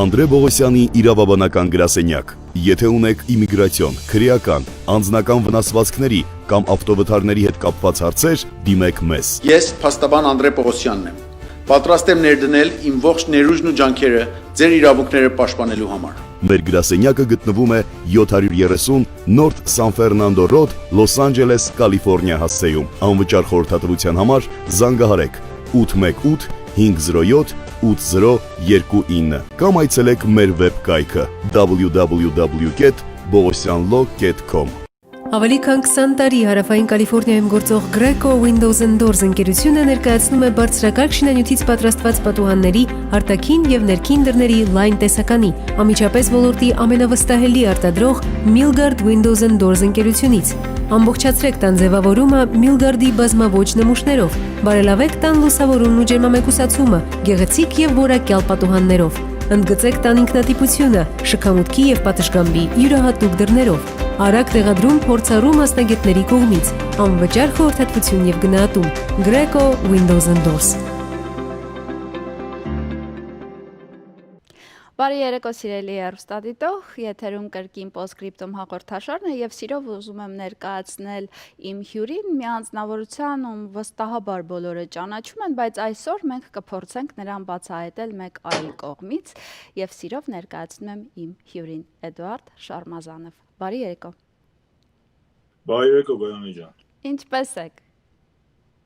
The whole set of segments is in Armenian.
Անդրե Բողոսյանի իրավաբանական գրասենյակ։ Եթե ունեք իմիգրացիոն, քրեական, անձնական վնասվածքների կամ ավտովթարների հետ կապված հարցեր, դիմեք մեզ։ Ես փաստաբան Անդրե Պողոսյանն եմ։ Պատրաստ եմ ներդնել իմ ողջ ներուժն ու ջանքերը ձեր իրավունքները պաշտպանելու համար։ Մեր գրասենյակը գտնվում է 730 North San Fernando Road, Los Angeles, Կալիֆոռնիա հասցեում։ Անվճար խորհրդատվության համար զանգահարեք 818 507 8029 կամ այցելեք մեր վեբ կայքը www.bogosyanlo.com։ Ավելի քան 20 տարի հարավային Կալիֆոռնիայում գործող Greco Windows and Doors ընկերությունը ներկայացնում է բարձրակարգ շինանյութից պատրաստված պատուհանների, արտաքին եւ ներքին դռների լայն տեսականի, անմիջապես ոլորտի ամենավստահելի արտադրող Milgard Windows and Doors ընկերությունից։ Ամբողջացրեք տան ձևավորումը Milgard-ի բազմաոճ նմուշներով, բարելավեք տան լուսավորումն ու ջերմամեկուսացումը գեղեցիկ եւ որակյալ պատուհաններով։ Ընդգծեք տան ինքնատիպությունը, շքամուտքի եւ պատշգամբի յուրահատուկ դռներով։ Արագ տեղադրում փորձառու մասնագետների կողմից, անվճար խորհրդատվություն եւ գնահատում։ Greco Windows and Doors։ Բարի երեկո սիրելի հեռուստադիտող, եթերում կրկին Postscriptum հաղորդաշարն է եւ սիրով ուզում եմ ներկայացնել իմ հյուրին մի անձնավորության, ում վստահաբար բոլորը ճանաչում են, բայց այսօր մենք կփորձենք նրան բացահայտել մեկ այլ կողմից եւ սիրով ներկայացնում եմ իմ հյուրին Էդուարդ Շարմազանով։ Բարի երեկո։ Բարի երեկո Գոյանի ջան։ Ինչպե՞ս եք։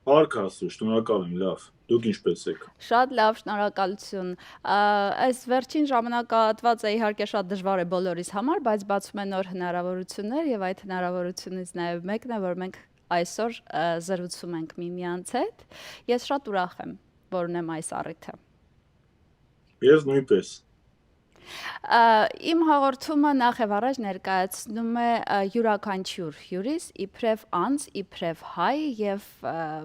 Փառք Աստծո, շնորհակալ եմ, լավ։ Դուք ինչպե՞ս եք։ Շատ լավ, շնորհակալություն։ Այս վերջին ժամանակահատվածը իհարկե շատ դժվար է բոլորիս համար, բայց բացում են նոր հնարավորություններ եւ այդ հնարավորությունից նաեւ մեկն է, որ մենք այսօր զրուցում ենք միմյանց հետ։ Ես շատ ուրախ եմ, որ ունեմ այս առիթը։ Ես նույնպես։ Իմ հաղորդումը նախ եւ առաջ ներկայացնում է յուրաքանչյուր հյուրիս իբրև անձ, իբրև հայ եւ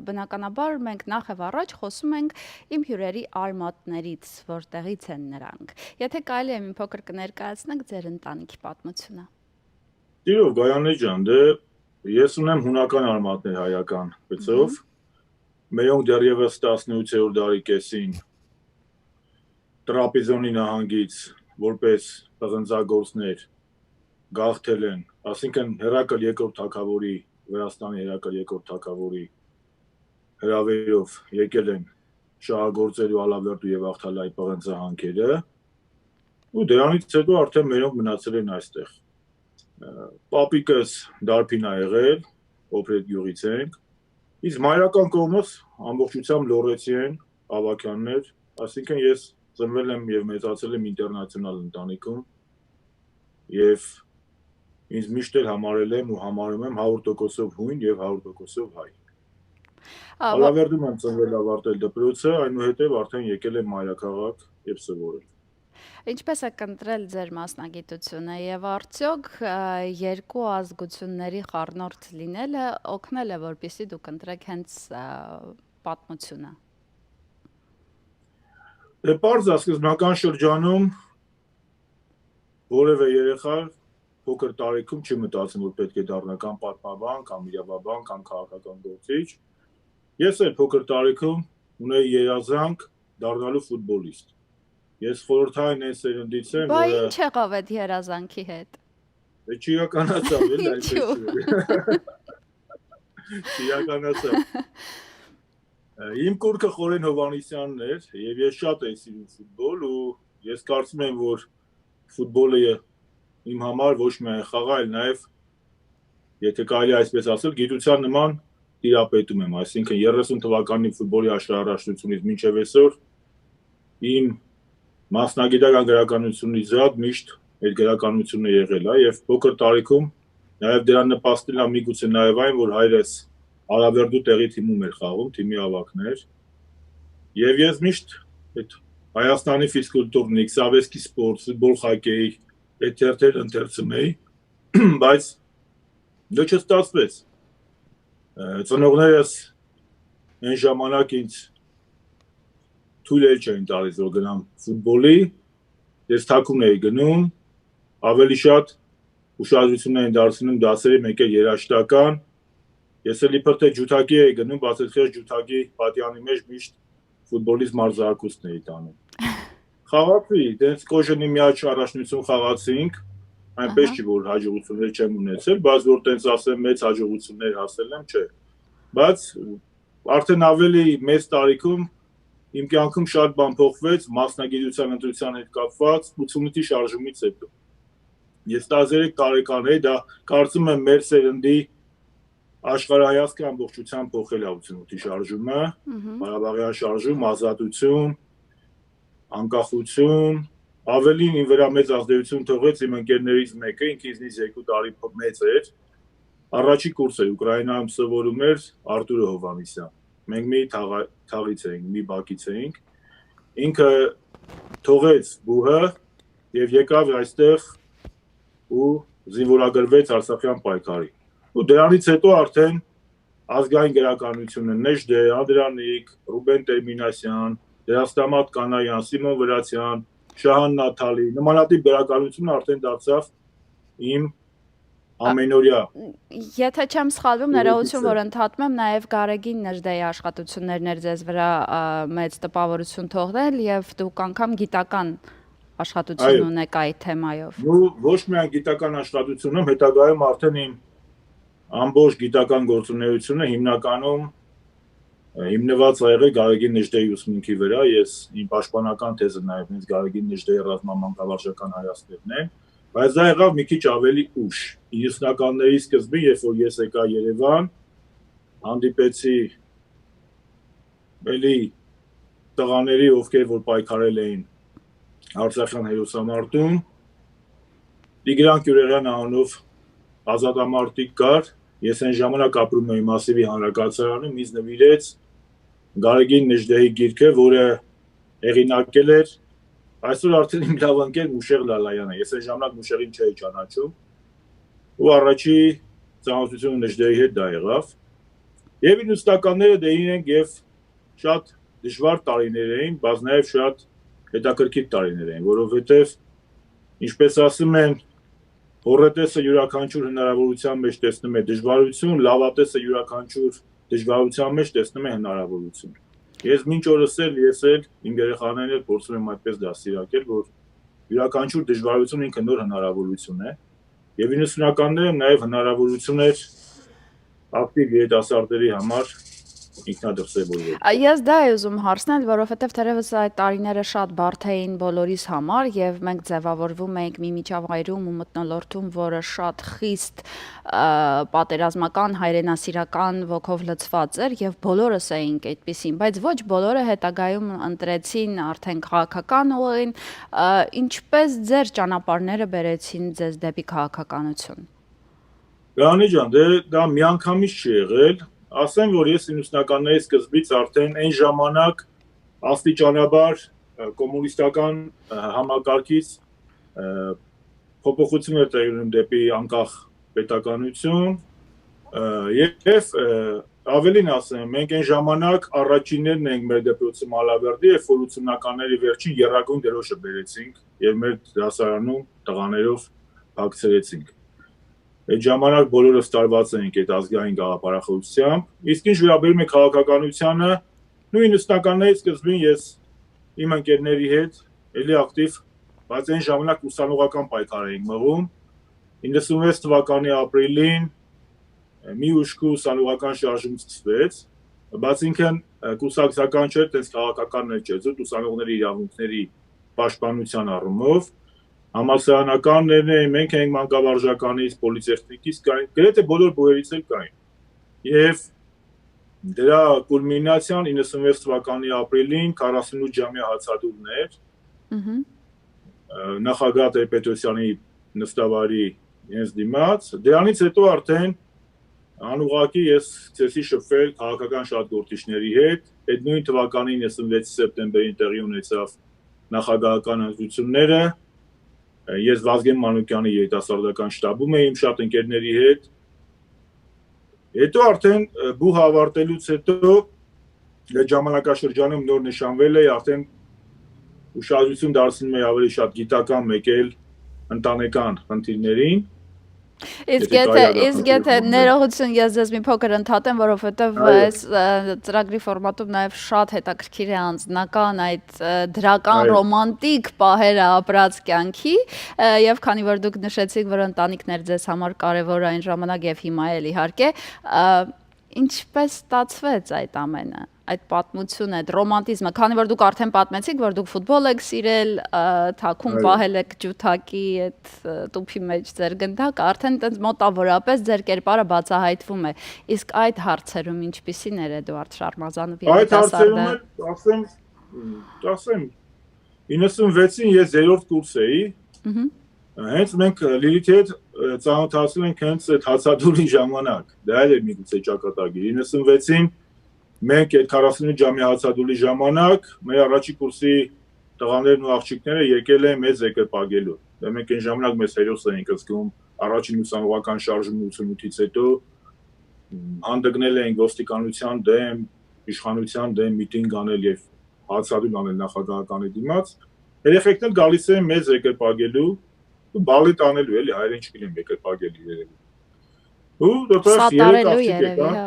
բնականաբար մենք նախ եւ առաջ խոսում ենք իմ հյուրերի արմատներից, որտեղից են նրանք։ Եթե կարելի է մի փոքր կներկայացնեք ձեր ընտանիքի պատմությունը։ Տիրով Գոյանի ջան, դե ես ունեմ հունական արմատներ հայական գծով։ Մերոնք դեռևս 18-րդ դարի կեսին Տրապիզոնի նահանգից որպես պղնձագործներ գաղթել են, ասինքն Հերակլ երկրորդ թագավորի, Վրաստանի Հերակլ երկրորդ թագավորի հրավերով եկել են շահագործելու Ալավերդու եւ Աղթալայի պղնձահանքերը, ու դրանից հետո արդեն մերոնք մնացել են այստեղ։ Պապիկս դարբին ա եղել, Օպրետ գյուղից ենք, իսկ մայրական կողմս ամբողջությամբ լոռեցի են, ավաքյաններ, ասինքն ես ծնվել եմ եւ մեծացել եմ ինտերնացիոնալ ընտանիքում եւ ինձ միշտ էլ համարել եմ ու համարում եմ 100%-ով հույն եւ 100%-ով հայ։ Ալավերդում եմ ծնվել, ավարտել դպրոցը, այնուհետեւ արդեն եկել եմ մայրաքաղաք եւ սովորել։ Ինչպես եք ընտրել ձեր մասնագիտությունը եւ արդյոք երկու ազգությունների խառնուրդ լինելը օգնել է, որպեսզի դուք ընտրեք հենց պատմությունը։ Դե պարզ է, սկզբնական շրջանում որևէ երեխա փոքր տարիքում չի մտածում, որ պետք է դառնա կամ պատմաբան, կամ իրավաբան, կամ քաղաքական գործիչ։ Ես էլ փոքր տարիքում ունեի երազանք դառնալու ֆուտբոլիստ։ Ես խորհրդային այն սերնդից եմ, որը… Բա ինչ եղավ այդ երազանքի հետ։ Դե չիրականացավ, էլ այսպես։ Չիրականացավ։ Իմ կուրքը Խորեն Հովհաննիսյանն էր եւ ես շատ էի սիրում ֆուտբոլ ու ես կարծում եմ, որ ֆուտբոլը իմ համար ոչ միայն խաղ է, այլ նաեւ եթե կարելի այսպես ասել, գիտության նման տիրապետում եմ, այսինքն 30 թվականի ֆուտբոլի աշխարհարաշտությունից մինչեւ այսօր իմ մասնագիտական գրականությունից զատ միշտ այդ գրականությունը եղել է եւ փոքր տարիքում նաեւ դրան նպաստել է միգուցե նաեւ այն, որ հայրս Ալավերդու տեղի թիմում էր խաղում, թիմի ավակներ։ Եվ ես միշտ այդ Հայաստանի ֆիզկուլտուրնիկ, Սավեսկի սպորտ, ֆուտբոլ, խոկեյ, այդ թերթեր ընթերցում էի, բայց դա չստացվեց։ Ծնողներս այն ժամանակ ինձ թույլ չէին տալիս, որ գնամ ֆուտբոլի, ես թաքուն էի գնում, ավելի շատ ուշադրություն էին դարձնում դասերի, մեկ էլ երաժշտական։ Ես էլ իբր թե ջութակի էի գնում, բայց այդ խեղճ ջութակի պատյանի մեջ միշտ ֆուտբոլիստ մարզահարկուստն էի տանում։ Խաղացի, դենց կոժենի միաչ առաջնություն խաղացինք, այնպես չի, որ հաջողություններ չեմ ունեցել, բայց որ տենց ասեմ մեծ հաջողություններ հասել եմ, չէ։ Բայց արդեն ավելի մեծ տարիքում իմ կյանքում շատ բան փոխվեց մասնագիտության ընտրության հետ կապված 88-ի շարժումից հետո։ Ես 13 տարեկան էի, դա կարծում եմ մեր սերնդի աշխարհայացքը ամբողջությամբ փոխել է 88-ի շարժումը, Ղարաբաղյան շարժում, ազատություն, անկախություն, ավելին իմ վրա մեծ ազդեցություն թողեց իմ ընկերներից մեկը, ինքը ինձնից 2 տարի մեծ էր, առաջի կուրս էր Ուկրաինայում սովորում էր Արտուրը Հովհաննիսյան։ Մենք մի թաղից էինք, մի բակից էինք, ինքը թողեց բուհը եւ եկավ այստեղ ու զինվորագրվեց Արցախյան պայքարի։ Ու դրանից հետո արդեն ազգային գրականությունը Նեժդե, Անդրանիկ, Ռուբեն Տերմինասյան, Դերաստամատ Կանայան, Սիմոն Վրացյան, Շահան Նաթալի, նմանատիպ գրականությունը արդեն դարձավ իմ ամենօրյա։ Եթե չեմ սխալվում, ներողություն, որ ընդհատում եմ, նաև Գարեգին Նժդեի աշխատություններն էր ձեզ վրա մեծ տպավորություն թողնել եւ դուք անգամ գիտական աշխատություն ունեք այդ թեմայով։ Ու ոչ միայն գիտական աշխատությունում, հետագայում արդեն իմ ամբողջ գիտական գործունեությունը հիմնականում հիմնված ա եղել Գարեգին Նժդեի ուսմունքի վրա, ես իմ պաշտպանական թեզը նաև հենց Գարեգին Նժդեի ռազմամանկավարժական հայացքներն են, բայց դա եղավ մի քիչ ավելի ուշ։ 90-ականների սկզբին, երբ որ ես եկա Երևան, հանդիպեցի էլի տղաների, ովքեր որ պայքարել էին Արցախյան հերոսամարտում, Տիգրան Կյուրեղյան անունով ազատամարտիկ կար, ես այն ժամանակ ապրում էի Մասիվի հանրակացարանում, ինձ նվիրեց Գարեգին Նժդեի գիրքը, որը հեղինակել էր այսօր արդեն իմ լավ ընկեր Մուշեղ Լալայանը, ես այն ժամանակ Մուշեղին չէի ճանաչում, ու առաջի ծանոթությունը Նժդեի հետ դա եղավ, եւ 90-ականները դե իրենք եւ շատ դժվար տարիներ էին, բայց նաեւ շատ հետաքրքիր տարիներ էին, որովհետեւ ինչպես ասում են, հոռետեսը յուրաքանչյուր հնարավորության մեջ տեսնում է դժվարություն, լավատեսը յուրաքանչյուր դժվարության մեջ տեսնում է հնարավորություն։ Ես մինչ օրս էլ իմ երեխաներին էլ փորձում եմ այդպես դաստիարակել, որ յուրաքանչյուր դժվարություն ինքը նոր հնարավորություն է, եւ 90-ականները նաեւ հնարավորություն էր ակտիվ երիտասարդների համար ինքնադրսևորվել։ Ես դա եմ ուզում հարցնել, որովհետև թերևս այդ տարիները շատ բարդ էին բոլորիս համար եւ մենք ձևավորվում էինք մի միջավայրում ու մթնոլորտում, որը շատ խիստ պատերազմական, հայրենասիրական ոգով լցված էր եւ բոլորս էինք այդպեսին, բայց ոչ բոլորը հետագայում ընտրեցին արդեն քաղաքական ուղին, ինչպես ձեր ճանապարհները բերեցին ձեզ դեպի քաղաքականություն։ Գանի ջան, դա միանգամից չի եղել։ Ասեմ, որ ես 90-ականների սկզբից արդեն այն ժամանակ աստիճանաբար կոմունիստական համակարգից փոփոխություն էր տեղի ունենում դեպի անկախ պետականություն եւ ավելին ասեմ, մենք այն ժամանակ առաջիններն ենք մեր դեպրոցի Մալավերդի եւ որ 80-ականների վերջին երագույն դրոշը բերեցինք եւ մեր դասարանում տղաներով փակցրեցինք։ Այդ ժամանակ բոլորս տարված էինք այդ ազգային գաղափարախոսությամբ, իսկ ինչ վերաբերում է քաղաքականությանը, նույն 90-ականների սկզբին ես իմ ընկերների հետ էլի ակտիվ, բայց այն ժամանակ ուսանողական պայքար էինք մղում, 96 թվականի ապրիլին մի ուշքի ուսանողական շարժում սկսվեց, բայց ինքն կուսակցական չէր, տենց քաղաքական չէր, զուտ ուսանողների իրավունքների պաշտպանության առումով, համալսարանականներն էին, մենք էինք մանկավարժականից, պոլիտեխնիկից կային, գրեթե բոլոր բուհերից էլ կային։ Եվ դրա կուլմինացիան 96 թվականի ապրիլին 48 ժամյա հացադուլներ նախագահ Տեր-Պետրոսյանի նստավարի հենց դիմաց, դրանից հետո արդեն անուղղակի ես սկսեցի շփվել քաղաքական շատ գործիչների հետ, այդ նույն թվականի 96 սեպտեմբերին տեղի ունեցավ նախագահական ընտրությունները, ես Վազգեն Մանուկյանի երիտասարդական շտաբում էի իմ շատ ընկերների հետ։ Հետո արդեն բուհ ավարտելուց հետո այդ ժամանակաշրջանում նոր նշանվել էի, արդեն ուշադրություն դարձնում էի ավելի շատ գիտական, մեկ էլ ընտանեկան խնդիրներին։ Իսկ եթե ներողություն ես ձեզ մի փոքր ընդհատեմ, որովհետև այս ծրագրի ֆորմատում նաև շատ հետաքրքիր է անձնական այդ դրական ռոմանտիկ պահերը ապրած կյանքի, եւ քանի որ դուք նշեցիք, որ ընտանիքներ ձեզ համար կարևոր այն ժամանակ եւ հիմա էլ իհարկե, ինչպես ստացվեց այդ ամենը, այդ պատմությունը, այդ ռոմանտիզմը, քանի որ դուք արդեն պատմեցիք, որ դուք ֆուտբոլ եք սիրել, թաքուն պահել եք ջութակի այդ տուփի մեջ ձեր գնդակը, արդեն այդպես մոտավորապես ձեր կերպարը բացահայտվում է։ Իսկ այդ հարցերում ինչպիսին էր Էդուարդ Շարմազանովի երիտասարդը։ Ասեմ, 96-ին ես 3-րդ կուրս էի։ Հենց մենք Լիլիթի հետ ծանոթացել ենք հենց այդ հացադուլի ժամանակ, դա էլ էր միգուցե ճակատագիր, 96-ին մենք այդ 45 ժամի հացադուլի ժամանակ մեր առաջի կուրսի տղաներն ու աղջիկները եկել են մեզ երկրպագելու, դա մենք այն ժամանակ մեզ հերոս էինք զգում, առաջին ուսանողական շարժումն 88-ից հետո հանդգնել էին ոստիկանության դեմ, իշխանության դեմ միտինգ անել եւ հացադուլ անել նախագահականի դիմաց, երեխեքն էլ գալիս են մեզ երկրպագելու բալի տանելու էլի հայերեն չգիտեմ երկրպագելի երևի։ Ու դotaz երեք աղջիկ եկան,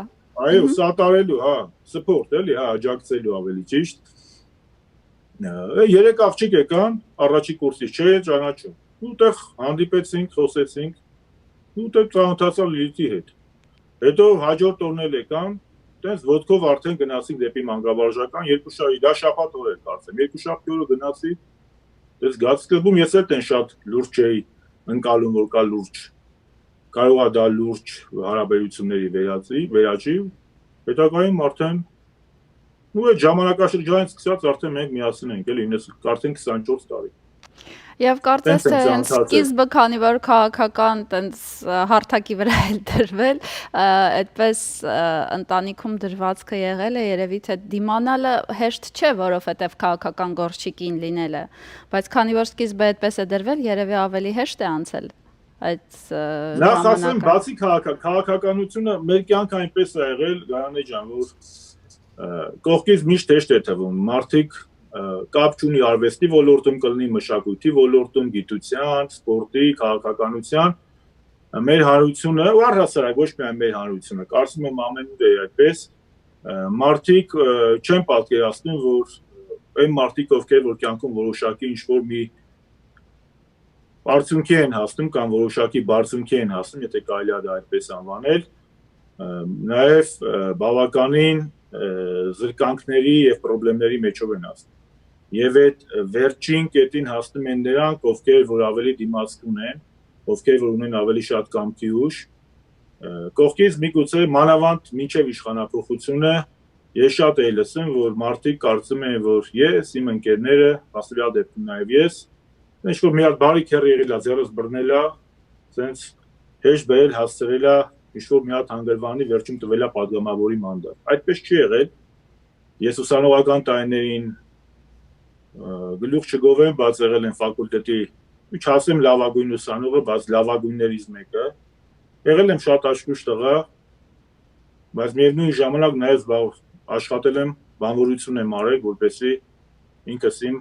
այո, սատարելու, հա, support էլի, հա, աջակցելու ավելի ճիշտ։ Երեք աղջիկ եկան, առաջի կուրսից չէ ճանաչում։ Ու այդտեղ հանդիպեցինք, խոսեցինք, ու այդտեղ ծանոթացա Լիլիթի հետ։ Հետո հաջորդ օրն էլ եկան, այդպես ոտքով արդեն գնացինք դեպի մանկավարժական, դա շաբաթ օր էր կարծեմ, երկուշաբթի օրը գնացի Ես գացկլբում ես էլ տեն շատ լուրջ էի ընկալում, որ կա լուրջ, կարող է դա լուրջ հարաբերությունների վերաճի, հետագայում արդեն, ու այդ ժամանակաշրջանից սկսած արդեն մենք միասին ենք, էլի արդեն 24 տարի։ Եվ կարծես թե սկիզբը, քանի որ քաղաքական տենց հարթակի վրա էլ դրվել, այդպես ընտանիքում դրվածքը եղել է, երևի թե դիմանալը հեշտ չէ, որովհետև քաղաքական գործիքին լինելը, բայց քանի որ սկիզբը այդպես է դրվել, երևի ավելի հեշտ է անցել այդ ժամանակը։ Նախ ասեմ, բացի քաղաքականությունը մեր կյանքը այնպես է եղել, Գարանե ջան, որ կողքից միշտ հեշտ է թվում, մարդիկ կապ չունի արվեստի ոլորտում, կլինի մշակույթի ոլորտում, գիտության, սպորտի, քաղաքականության, մեր հանրությունը, ու առհասարակ ոչ միայն մեր հանրությունը, կարծում եմ ամենուր է այդպես, մարդիկ չեն պատկերացնում, որ այն մարդիկ, ովքեր որ կյանքում որոշակի ինչ-որ մի բարձունքի են հասնում կամ որոշակի բարձունքի են հասնում, եթե կարելի է դա այդպես անվանել, նաև բավականին զրկանքների եւ խնդիրների մեջով են հասնում։ Եվ այդ վերջին կետին հասնում են նրանք, ովքեր որ ավելի դիմացկուն են, ովքեր որ ունեն ավելի շատ կամքի ուժ, կողքից միգուցե մանավանդ մինչև իշխանափոխությունը ես շատ էի լսում, որ մարդիկ կարծում են, որ ես, իմ ընկերները, հասարակ դեպքում նաև ես, ինչ-որ մի հատ բարի քեռ եղել է, ձեռս բռնել է, սենց հեշտ բերել հասցրել է ինչ-որ մի հատ հանգրվանի վերջում տվել է պատգամավորի մանդատ։ Այդպես չի եղել։ Ես ուսանողական տարիներին գլուխ չգովեմ, բայց եղել են ֆակուլտետի, չասեմ լավագույն ուսանողը, բայց լավագույններից մեկը։ Եղել եմ շատ աշխույժ տղա, բայց միևնույն ժամանակ նաև աշխատել եմ, բանվորություն եմ արել, որպեսզի ինքս իմ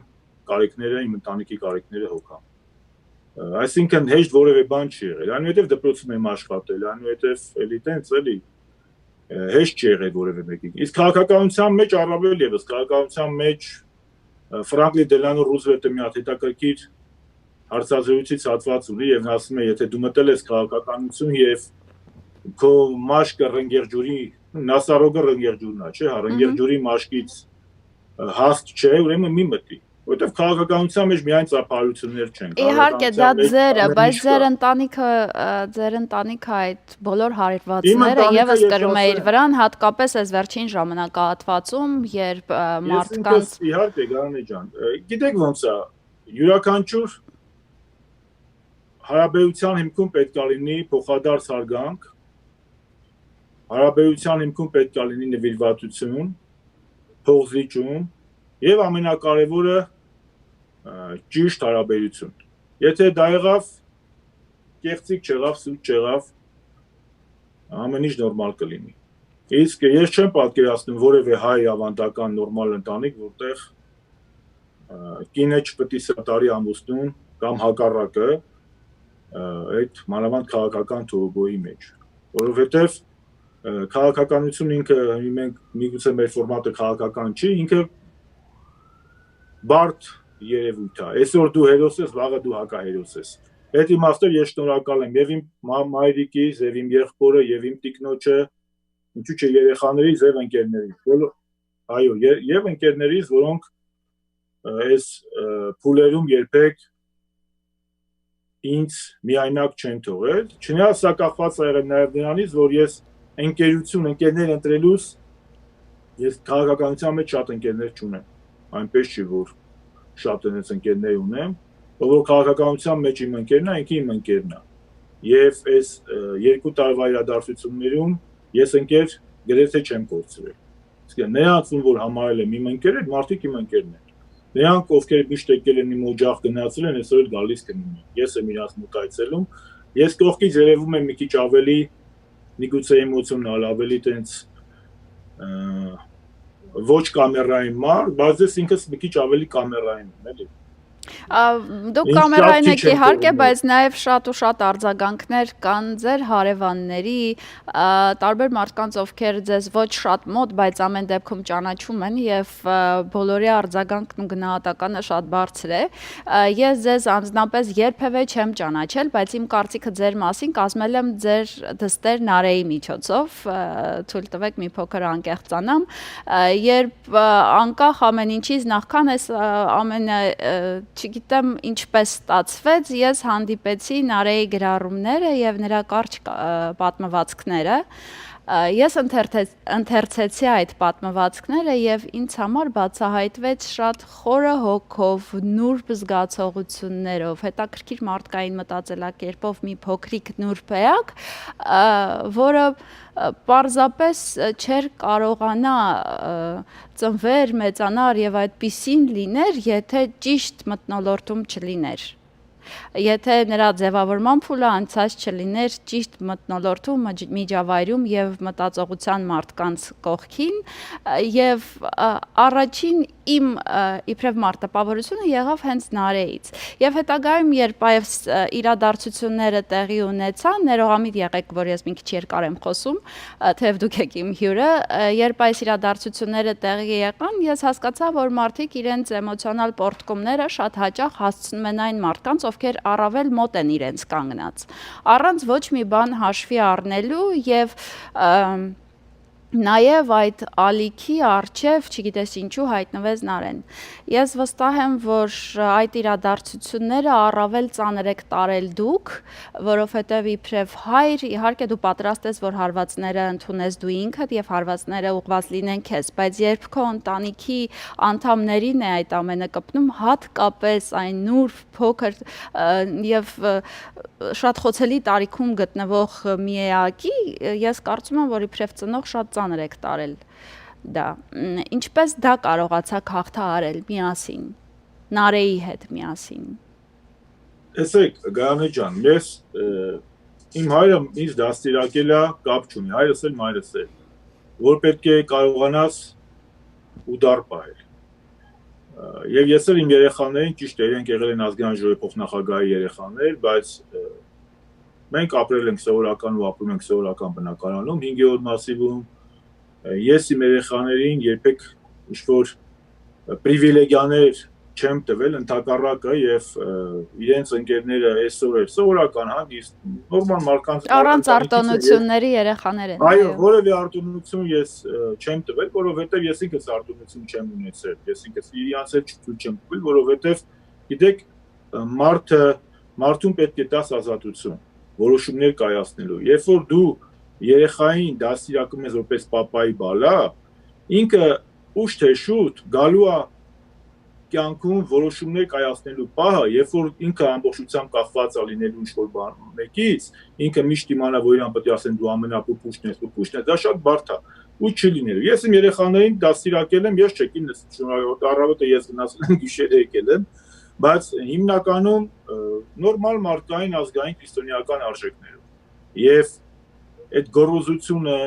կարիքները, իմ ընտանիքի կարիքները հոգամ։ Այսինքն հեշտ որևէ բան չի եղել, այնուհետև դպրոցում եմ աշխատել, այնուհետև էլի տենց էլի հեշտ չի եղել որևէ մեկին։ Իսկ քաղաքականության մեջ առավել ևս քաղաքականության մեջ Ֆրանկլին Դելանո Ռուզվելտը մի հատ հետաքրքիր հարցազրույցից հատված ունի եւ նա ասում է, եթե դու մտել ես քաղաքականություն եւ քո մաշկը ռնգերջուրի, նասարոգը ռնգերջուրն է, չէ՞, ռնգերջուրի մաշկից հաստ չէ, ուրեմն մի մտի։ Որտեվ քաղաքականության մեջ միայն ծափարություններ չեն։ Իհարկե դա ձերը, բայց ձեր ընտանիքը այդ բոլոր հարվածները եւս կրում է իր վրան, հատկապես այս վերջին ժամանակահատվածում, երբ մարդկանց իհարկե Գարանե ջան, գիտեք ոնց է, յուրաքանչյուր հարաբերության հիմքում պետք է լինի փոխադարձ հարգանք, հարաբերության հիմքում պետք է լինի նվիրվածություն, փոխզիջում եւ ամենակարևորը ճիշտ հարաբերություն։ Եթե դա եղավ, կեղծիկ չեղավ, սուտ չեղավ, ամեն ինչ նորմալ կլինի։ Իսկ ես չեմ պատկերացնում որևէ հայ ավանդական նորմալ ընտանիք, որտեղ կինը չպետք է սատարի ամուսնուն կամ հակառակը, այդ մանավանդ քաղաքական թողոյի մեջ, որովհետև քաղաքականություն ինքը մենք միգուցե մեր ֆորմատը քաղաքական չի, ինքը բարդ երևույթ է։ Այսօր դու հերոս ես, վաղը դու հակահերոս ես։ Այդ իմաստով ես շնորհակալ եմ եւ իմ մայրիկիս, եւ իմ եղբորը, եւ իմ տիկնոջը, ինչու՞ չէ երեխաներից եւ ընկերներից։ Այո, եւ ընկերներից, որոնք այս փուլերում երբեք ինձ միայնակ չեն թողել, չնայած սա կախված է եղել նաեւ նրանից, որ ես ընկերներ ընտրելուց ես քաղաքականության մեջ շատ ընկերներ չունեմ, այնպես չի, որ շատ ընկերներ ունեմ, որ քաղաքականության մեջ իմ ընկերն է, ինքը իմ ընկերն է, եւ այս 2 տարվա իրադարձություններում ես ընկեր գրեթե չեմ կորցրել, իսկ նրանց որ համարել եմ իմ ընկերներ, մարդիկ իմ ընկերներ են, նրանք ովքեր միշտ եկել են իմ օջախ գնացել են, այսօր գալիս կմնան, ես եմ իրանց մոտ այցելում, ես կողքից երևում եմ մի քիչ ավելի միգուցե էմոցիոնալ, ավելի տենց ոչ կամերային մարդ, բայց ես ինքս մի քիչ ավելի կամերային եմ, էլի։ Դուք կամերային եք իհարկե, բայց նաև շատ ու շատ արձագանքներ կան ձեր հարևանների, տարբեր մարդկանց, ովքեր ձեզ ոչ շատ մոտ, բայց ամեն դեպքում ճանաչում են եւ բոլորի արձագանքն ու գնահատականը շատ բարձր է։ Ես ձեզ անձնապես երբևէ չեմ ճանաչել, բայց իմ կարծիքը ձեր մասին կազմել եմ ձեր դստեր Նարեի միջոցով, թույլ տվեք մի փոքր անկեղծանամ, երբ անկախ ամեն ինչից նախքան այս ամենը չգիտեմ ինչպես ստացվեց, ես հանդիպեցի Նարեի գրառումները եւ նրա կարճ պատմվածքները։ Ես ընթերցեցի այդ պատմվածքները եւ ինձ համար բացահայտվեց շատ խորը հոգով, նուրբ զգացողություններով, հետաքրքիր մարդկային մտածելակերպով մի փոքրիկ նուրբ էակ, որը պարզապես չէր կարողանա ծնվեր, մեծանար եւ այդպիսին լիներ, եթե ճիշտ մթնոլորտում չլիներ։ Եթե նրա ձևավորման փուլը անցած չլիներ ճիշտ մթնոլորտում, միջավայրում եւ մտածողության մարդկանց կողքին եւ առաջին իմ իբրև մարտապավորությունը եղավ հենց Նարեից եւ հետագայում երբ այս իրադարձությունները տեղի ունեցան, ներողամիտ եղեք, որ ես մի քիչ երկար եմ խոսում, թեև դուք եք իմ հյուրը, երբ այս իրադարձությունները տեղի եկան, ես հասկացա, որ մարդիկ իրենց էմոցիոնալ պոռթկումները շատ հաճախ հասցնում են այն մարդկանց, ովքեր առավել մոտ են իրենց կանգնած, առանց ոչ մի բան հաշվի առնելու եւ Նաև այդ ալիքի առջև, չգիտես ինչու հայտնվեց Նարեն։ Ես վստահ եմ, որ այդ իրադարձությունները առավել ծանր եք տարել դուք, որովհետև իբրև հայր, իհարկե դու պատրաստ ես, որ հարվածները ընդունես դու ինքդ եւ հարվածները ուղղված լինեն քեզ, բայց երբ քո ընտանիքի անդամներին է այդ ամենը կպնում, հատկապես այն նուրբ, փոքր եւ շատ խոցելի տարիքում գտնվող մի էակի, ես կարծում եմ, որ իբրև ծնող շատ ծանր եք տարել դա։ Ինչպես դա կարողացաք հաղթահարել միասին, Նարեի հետ միասին։ Տեսեք, Գայանե ջան, ես իմ հայրը ինձ դաստիարակել է, կապ չունի, հայրս էլ մայրս էլ, որ պետք է կարողանաս ուդար պահել։ Եվ ես էլ իմ երեխաներին ճիշտ է, իրենք եղել են ազգային ժողովի փոխնախագահի երեխաներ, բայց մենք ապրել ենք սովորական ու ապրում ենք սովորական բնակարանում 5-րդ մասիվում, ես իմ երեխաներին երբեք ինչ-որ պրիվիլեգիաներ չեմ տվել, ընդհակառակը եւ իրենց ընկերները այսօր էլ սովորական հանգիստ նորմալ մարդկանց առանց արտոնությունների երեխաներ են։ Այո, որևէ արտոնություն ես չեմ տվել, որովհետեւ ես ինքս արտոնություն չեմ ունեցել, ես ինքս իրանց հետ չթույլ չեմ տվել, որովհետեւ գիտեք մարդուն պետք է տաս ազատություն, որոշումներ կայացնելու։ Երբ որ դու երեխային դաստիարակում ես որպես պապայի բալա, ինքը ուշ թե շուտ գալու է կյանքում որոշումներ կայացնելու պահը, երբ որ ինքը ամբողջությամբ կախված է լինելու ինչ-որ բան մեկից, ինքը միշտ իմանա, որ իրան պետք է ասեն դու ամենապուպուշն ես, դա շատ բարդ է, ու չի լինելու։ Ես իմ երեխաներին դաստիարակել եմ, ես չեք ինձ առավոտը ես գնացել եմ, գիշերը եկել եմ, բայց հիմնականում նորմալ մարդկային ազգային քրիստոնեական արժեքներով։ Եվ այդ գոռոզությունը,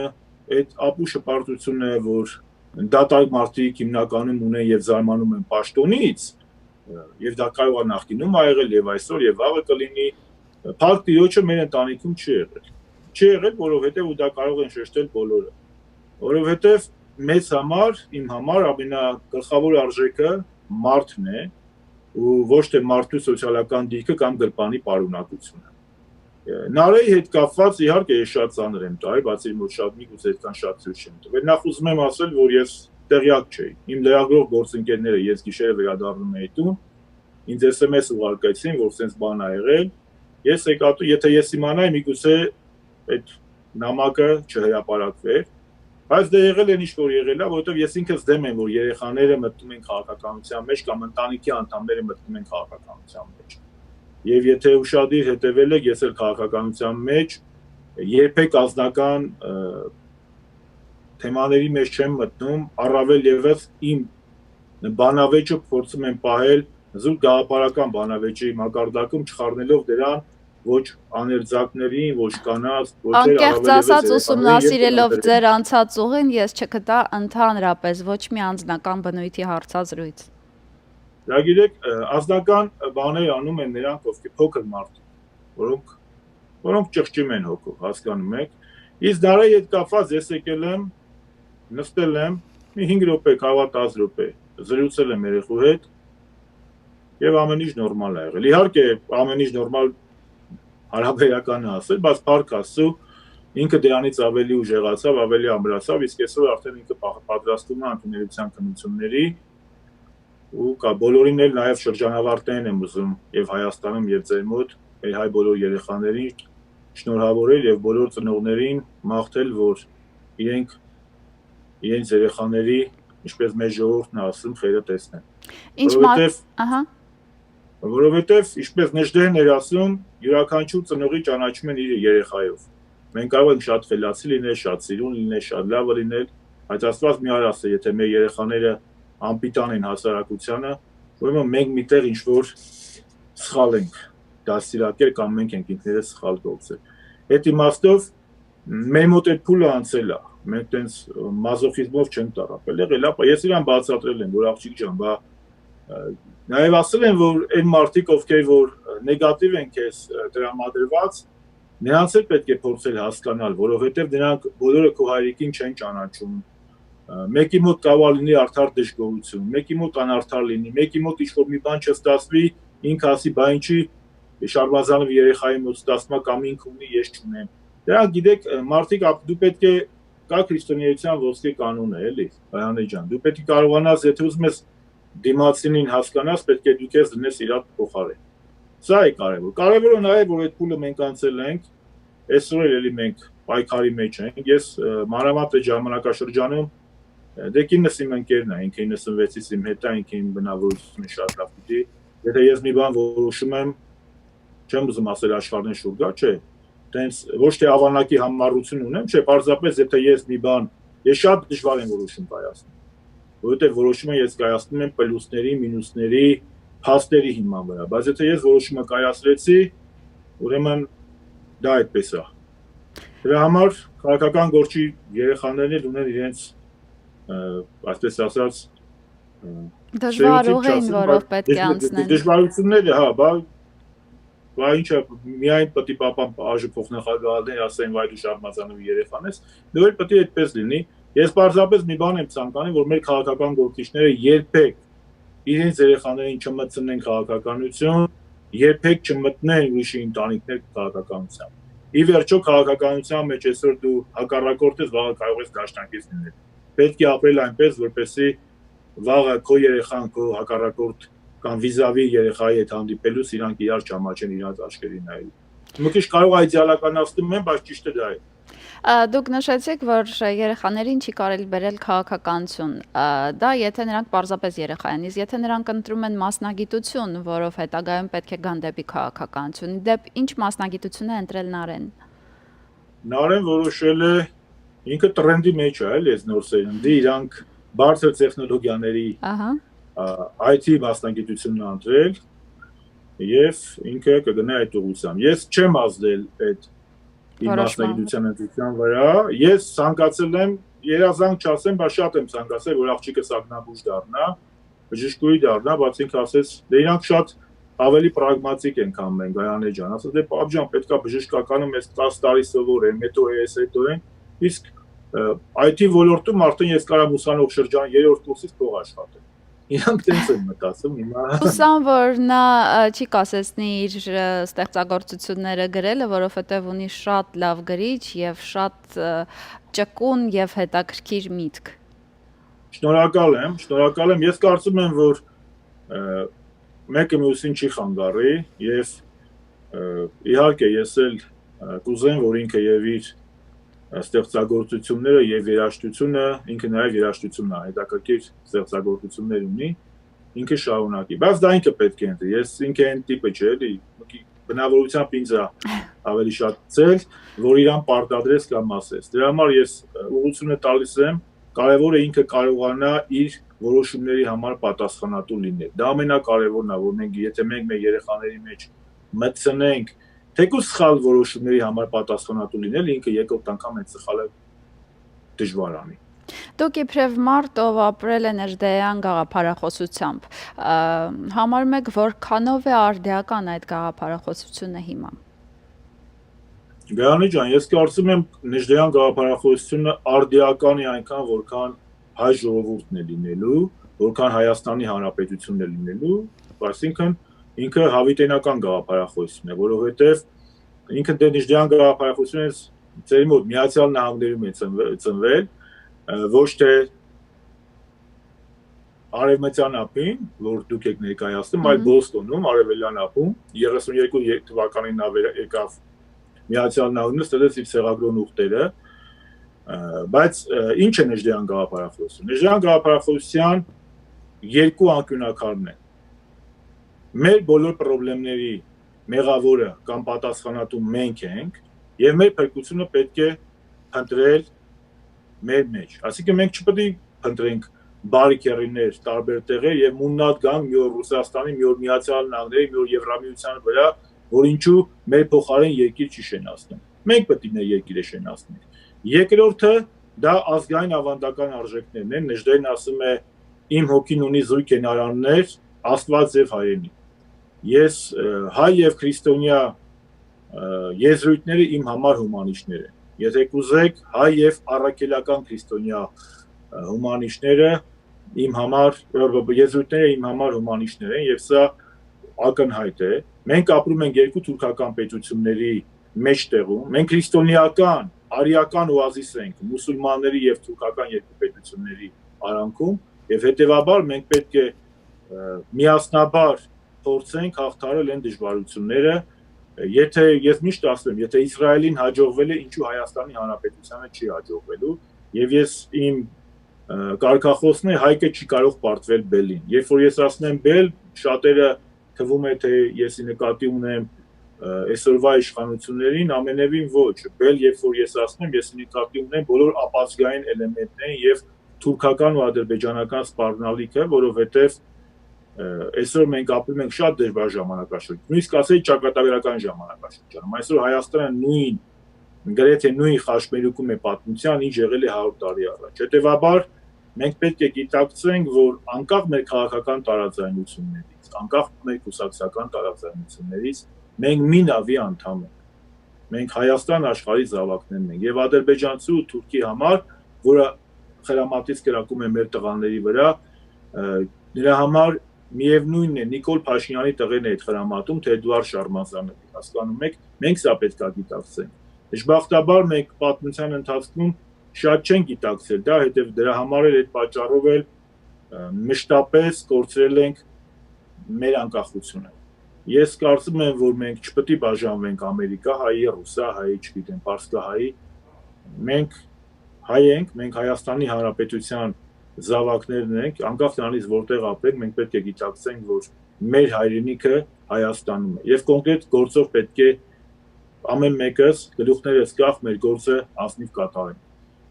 այդ ապուշպարտությունը, որ դատարկ մարդիկ հիմնականում ունեն եւ զարմանում են պաշտոնից, եւ դա կարող է նախկինում ա եղել եւ այսօր եւ վաղը կլինի, Փառք Տիրոջը մեր ընտանիքում չի եղել։ Չի եղել, որովհետև ու դա կարող են շեշտել բոլորը։ Որովհետև մեզ համար, իմ համար ամենագլխավոր արժեքը մարդն է ու ոչ թե մարդու սոցիալական դիրքը կամ գրպանի պարունակությունը։ Նարեի հետ կապված իհարկե ես շատ ծանր եմ տալ, բացի մոտ շատ միգուցե այդքան շատ ցույց չեմ տվել։ Նախ ուզում եմ ասել, որ ես տեղյակ չէի։ Իմ լրագրող գործընկերները ես գիշերը վերադառնում էի տուն, ինձ SMS ուղարկեցին, որ sense բան ա եղել։ Ես եկա, եթե ես իմանայի, միգուցե այդ նամակը չհրապարակվեր, բայց դե եղել են ինչ որ եղել է, որովհետև ես ինքս դեմ եմ, որ երեխաները մտնում են քաղաքականության մեջ կամ ընտանիքի անդամները մտնում են քաղաքականության մեջ։ Եվ եթե ուշադիր հետևել եք, ես էլ քաղաքականության մեջ երբեք ազնական թեմաների մեջ չեմ մտնում, առավել ևս իմ բանավեճը փորձում եմ պահել զուտ գաղափարական բանավեճի մակարդակում չխառնելով դրան ոչ աներձակներին, ոչ կանանց, ոչ Անկեղծ ասած ուսումնասիրելով ձեր անցած ուղին, ես չգտա ընդհանրապես ոչ մի անձնական բնույթի հարցազրույց։ Դա գիտեք, ազնական բաներ անում են նրանք, ովքեր փոքր մարդ, որոնք ճղճում են հոգով, հասկանում եք։ Իսկ դարայի հետ կապված ես եկել եմ, նստել եմ, մի 5 րոպե, կարող 10 րոպե, զրուցել եմ երեխու հետ եւ ամեն ինչ նորմալ ա եղել։ Իհարկե, ամեն ինչ նորմալ հարաբերական է ասել, բայց փառք Աստծո, ինքը դրանից ավելի ուժեղացավ, ավելի ամրացավ, իսկ այսօր արդեն ինքը պատրաստվում է ընդունելության քննությունների ու կա բոլորին էլ նաև շրջանավարտներին եմ ուզում եւ Հայաստանում եւ ձեր մոտ մեր հայ բոլոր երեխաներին շնորհավորել եւ բոլոր ծնողներին մաղթել, որ իրենց երեխաների, ինչպես մեր ժողովուրդն է ասում, խերը տեսնեն։ Որովհետև ինչպես Նեժդեհն էր ասում, յուրաքանչյուր ծնողի ճանաչում են իր երեխայով։ Մենք կարող ենք շատ խելացի լինել, շատ սիրուն լինել, շատ լավը լինել, բայց Աստված մի առ ասել, եթե մեր երեխաները անպիտան են հասարակությանը, ուրեմն մենք միտեղ ինչ-որ սխալ ենք դաստիարակել կամ մենք ենք ինքներս սխալ գործել։ Այդ իմաստով մեր մոտ այդ փուլը անցել է։ Մենք տենց մազոխիզմով չենք տառապել, եղել է, ես իրան բացատրել եմ, որ աղջիկ ջան, բա նաև ասել են, որ այն մարդիկ, ովքեր որ նեգատիվ են քեզ տրամադրված, նրանց էլ պետք է փորձել հասկանալ, որովհետև նրանք բոլորը քո հայրիկին չեն ճանաչում։ Մեկի մոտ կարող լինի արդար դժգոհություն, մեկի մոտ անարդար լինի, մեկի մոտ ինչ-որ մի բան չստացվի, ինքը ասի, բա ինչի Շարմազանով երեխայի մոտ ստացվում կամ ինքը ունի, ես չունեմ։ Դրանք գիտեք, մարդիկ դու պետք է կա քրիստոնեության ոսկե կանոնը, էլի, Վահանի ջան, դու պետք է կարողանաս, եթե ուզում ես դիմացինին հասկանաս, պետք է դու քեզ դնես իրար փոխարեն։ Սա է կարևոր։ Կարևորը նաև որ այդ փուլը մենք անցել ենք, այսօր էլի մենք պայքարի մեջ ենք։ Ես մանրամասն այդ ժամանակաշրջանում դե կինս իմ ընկերն է, ինքը 96-ից իմ հետ է, ինքը իմ բնավորությունը շատ լավ գիտի։ Եթե ես մի բան որոշում եմ, չեմ ուզում ասել աշխարհն շուտ գա, չէ։ Տենց ոչ թե ավանակի համառություն ունեմ, չէ, պարզապես եթե ես մի բան, ես շատ դժվար եմ որոշում կայացնում։ Որովհետև որոշումը ես կայացնում եմ պլյուսների, մինուսների, փաստերի հիման վրա, բայց եթե ես որոշումը կայացրեցի, ուրեմն դա այդպես է։ Դրա համար քաղաքական գործի երեխաներն ունեն իրենց, այսպես ասած, դժվար ուղին, որով պետք է անցնեն։ Դժվարությունները, հա, բա ինչա միայն պետք է պապան ԱԺ փոխնախագահներ ասեն, վայ դու Շարմազանովի երեխան ես, դու էլ պետք է այդպես լինի։ Ես պարզապես մի բան եմ ցանկանում, որ մեր քաղաքական գործիչները երբեք իրենց երեխաներին չմտցնեն քաղաքականություն, երբեք չմտնեն ուրիշի ընտանիքներ քաղաքականության։ Ի վերջո քաղաքականության մեջ այսօր դու հակառակորդ ես, վաղը կարող ես դաշնակից լինել։ Պետք է ապրել այնպես, որպեսզի վաղը քո երեխան, քո հակառակորդ կամ վիզավի երեխայի հետ հանդիպելուց իրանք իրար ճանաչեն, իրանց աչքերի նայել։ Մի քիչ կարող է իդեալականացնում եմ, բայց ճիշտը դա է։ Դուք նշեցիք, որ երեխաներին չի կարելի բերել քաղաքականություն։ Դա եթե նրանք պարզապես երեխա են, իսկ եթե նրանք ընտրում են մասնագիտություն, որով հետագայում պետք է գան դեպի քաղաքականություն, դեպ ինչ մասնագիտություն է ընտրել Նարեն։ Նարեն որոշել է ինքը տրենդի մեջ է, էլի, այս նոր սերնդի, իրանք բարձր տեխնոլոգիաների IT մասնագիտությունն ընտրել եւ ինքը կգնա այդ ուղղությամբ։ Ես չեմ ազդել այդ իմ մասնագիտության ընտրության վրա, ես ցանկացել եմ երազանք չասեմ, բայց շատ եմ ցանկացել, որ աղջիկս ակնաբուժ դառնա, բժշկուհի դառնա, բայց ինքը ասեց, դե իրանք շատ ավելի պրագմատիկ ենք անում մենք Գայանե ջան, ասած դե պապ ջան, պետքա բժշկականում ես 10 տարի սովորեմ, հետո էս հետո են, իսկ IT ոլորտում արդեն ես կարամ ուսանող շրջան 3-րդ կուրսից փող աշխատեմ։ Իրանք տենց են մտածում հիմա։ Հուսամ, որ նա չի կասեցնի իր ստեղծագործությունները գրելը, որովհետև ունի շատ լավ գրիչ եւ շատ ճկուն եւ հետաքրքիր միտք։ Շնորհակալ եմ։ Ես կարծում եմ, որ մեկը մյուսին չի խանգարի եւ իհարկե ես էլ կուզեմ, որ ինքը եւ իր ստեղծագործությունները եւ երաժշտությունը, ինքը նաեւ երաժշտությունն է, հետաքրքիր ստեղծագործություններ ունի, ինքը շարունակի։ Բայց դա ինքը պետք է ընտրի։ Ես ինքը այն տիպը չէ, էլի, բնավորությամբ ինձ ավելի շատ ցել, որ իրան պարտադրես կամ ասես։ Դրա համար ես ուղղությունը տալիս եմ, կարևորը ինքը կարողանա իր որոշումների համար պատասխանատու լինել։ Դա ամենակարևորն է, որ մենք եթե մենք մեր երեխաների մեջ մտցնենք թեկուզ սխալ որոշումների համար պատասխանատու լինել, ինքը երկրորդ անգամ այդ սխալը դժվար անի։ Դուք իբրև մարդ, ով ապրել է ներդեյան գաղափարախոսությամբ, համարում եք, որքանով է արդիական այդ գաղափարախոսությունը հիմա։ Գայանե ջան, ես կարծում եմ ներդեյան գաղափարախոսությունը արդիական է այնքան, որքան հայ ժողովուրդն է լինելու, որքան Հայաստանի Հանրապետությունն է լինելու, այսինքն ինքը հավիտենական գաղափարախոսություն է, որովհետև ինքը ներդեյան գաղափարախոսությունը ձեր մոտ Միացյալ Նահանգներում է ծնվել, ոչ թե արևմտյան ափին, որ դուք եք ներկայացնում, այլ Բոստոնում, արևելյան ափում, 32 թվականին եկավ Միացյալ Նահանգները, ստեղծեց իր ցեղագրոն ուխտերը, բայց ինչ է ներդեյան գաղափարախոսություն։ Ներդեյան գաղափարախոսության երկու անկյունակարն են։ Մեր բոլոր խնդիրների մեղավորը կամ պատասխանատու մենք ենք, եւ մեր փրկությունը պետք է փնտրել մեր մեջ։ Այսինքն մենք չպետք է փնտրենք բարիքերիներ տարբեր տեղեր եւ մուննատ գանք մի օր Ռուսաստանի, մի օր Միացյալ Նահանգների, մի օր Եվրամիության վրա, որ ինչու մեր փոխարեն երկիր չի շենացնում։ Մենք պետք է մեր երկիրը շենացնենք։ Երկրորդը դա ազգային ավանդական արժեքներն են։ Նեժդեն ասում է իմ հոգին ունի զույգ հենարաններ, Աստված եւ հայրենի։ Ես հայ եւ քրիստոնյա եզրույթները իմ համար հումանիստներ են։ Եթե կուզեք հայ եւ առաքելական քրիստոնյա հումանիստները իմ համար եզրույթները իմ համար հումանիստներ են եւ սա ակնհայտ է։ Մենք ապրում ենք երկու թուրքական պետությունների մեջտեղում։ Մենք քրիստոնեական, արիական օազիս ենք մուսուլմանների եւ թուրքական երկու պետությունների արանքում եւ հետեւաբար մենք պետք է միասնաբար փորձենք հաղթահարել այն դժվարությունները, եթե ես միշտ ասում եմ, եթե Իսրայելին հաջողվել է, ինչու Հայաստանի Հանրապետությանը չի հաջողվելու, եւ ես իմ կարգախոսն է հայկը չի կարող պարտվել բելին։ Երբ որ ես ասում եմ բել, շատերը թվում է թե ես նկատի ունեմ այսօրվա իշխանություններին, ամենևին ոչ։ Բել, երբ որ ես ասում եմ, ես նկատի ունեմ բոլոր ապազգային էլեմենտներին եւ թուրքական ու ադրբեջանական սպառնալիքը, որովհետեւ այսօր մենք ապրում ենք շատ դժվար ժամանակաշրջան։ Նույնիսկ ասեի ճակատագրական ժամանակաշրջանում։ Այսօր Հայաստանը նույն գրեթե նույն խաչմերուկում է պատմության, ինչ եղել է 100 տարի առաջ։ Հետևաբար մենք պետք է գիտակցենք, որ անկախ մեր քաղաքական տարաձայնություններից, անկախ մեր կուսակցական տարաձայնություններից, մենք մի նավի անդամ ենք։ Մենք Հայաստան աշխարհի զավակներն ենք եւ ադրբեջանցի ու թուրքի համար, որը խրամատից կրակում է մեր տղաների վրա, նրա համար միևնույնն է Նիկոլ Փաշինյանի տղերն է այդ խրամատում, թե Էդուարդ Շարմազանը, հասկանում եք, մենք սա պետք է գիտակցենք։ Դժբախտաբար մենք պատմության ընթացքում շատ չեն գիտակցել դա, հետև դրա համար էլ այդ պատճառով էլ մշտապես կորցրել ենք մեր անկախությունը։ Ես կարծում եմ, որ մենք չպետք է բաժանվենք Ամերիկա, հայի, ռուսա, հայի, չգիտեմ, պարսկահայի։ Մենք հայ ենք, մենք Հայաստանի Հանրապետության զավակներն ենք, անկախ նրանից որտեղ ապրենք, մենք պետք է գիտակցենք, որ մեր հայրենիքը Հայաստանում է։ Եվ կոնկրետ գործով պետք է ամեն մեկս գլուխներս կախ մեր գործը անձնիվ կատարենք։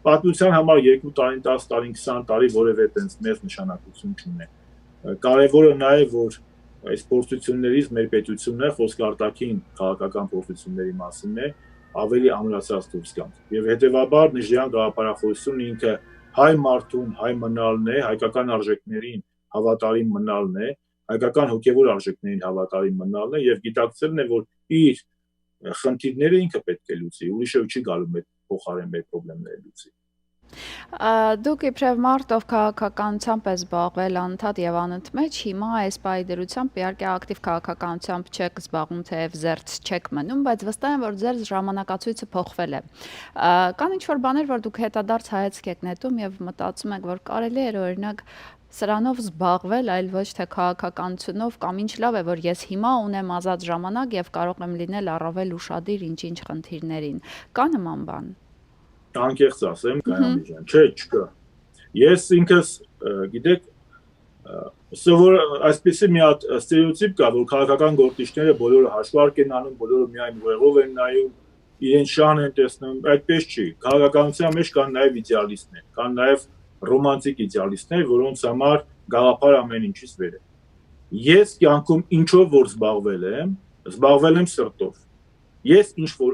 Պատմության համար 2 տարի, 10 տարի, 20 տարի որևէ տենց մեծ նշանակություն չունի։ Կարևորը նա է, որ այս փորձություններից մեր պետությունը խոսք արտաքին քաղաքական փորձությունների մասին է, ավելի ամրացած դուրս գանք։ Եվ հետեւաբար Նիժյան գաղափարախոսությունը ինքը հայ մարդուն հայ մնալն է, հայկական արժեքներին հավատարիմ մնալն է, հայկական հոգևոր արժեքներին հավատարիմ մնալն է եւ գիտակցելն է, որ իր խնդիրները ինքը պետք է լուծի, ուրիշը չի գալու մեր փոխարեն մեր խնդիրները լուծի։ Դուք իբրև մարդ, ով քաղաքականությամբ է զբաղվել անընդհատ եւ անընդմեջ, հիմա այս պահի դրությամբ իհարկե ակտիվ քաղաքականությամբ չեք զբաղվում, թեև զերծ չեք մնում, բայց վստահ եմ, որ ձեր ժամանակացույցը փոխվել է։ Կան ինչ-որ բաներ, որ դուք հետադարձ հայացք եք նետում եւ մտածում եք, որ կարելի է օրինակ սրանով զբաղվել, այլ ոչ թե քաղաքականությունով, կամ ինչ լավ է, որ ես հիմա ունեմ ազատ ժամանակ եւ կարող եմ լինել առավել ուշադիր ինչ-ինչ խնդիրներին։ Կա նման բան։ Անկեղծ ասեմ, Կայանի ջան, չէ, չկա։ Ես ինքս, գիտեք, սովոր այսպեսի մի հատ ստերեոտիպ կա, որ քաղաքական գործիչները բոլորը հաշվարկ են անում, բոլորը միայն ուղեղով են նայում, իրեն շան են տեսնում, այդպես չի։ Քաղաքականության մեջ կան նաև իդեալիստներ, կան նաև ռոմանտիկ իդեալիստներ, որոնց համար գաղափար ամեն ինչից վեր է։ Ես կյանքում ինչով որ զբաղվել եմ սրտով։ Ես ինչ որ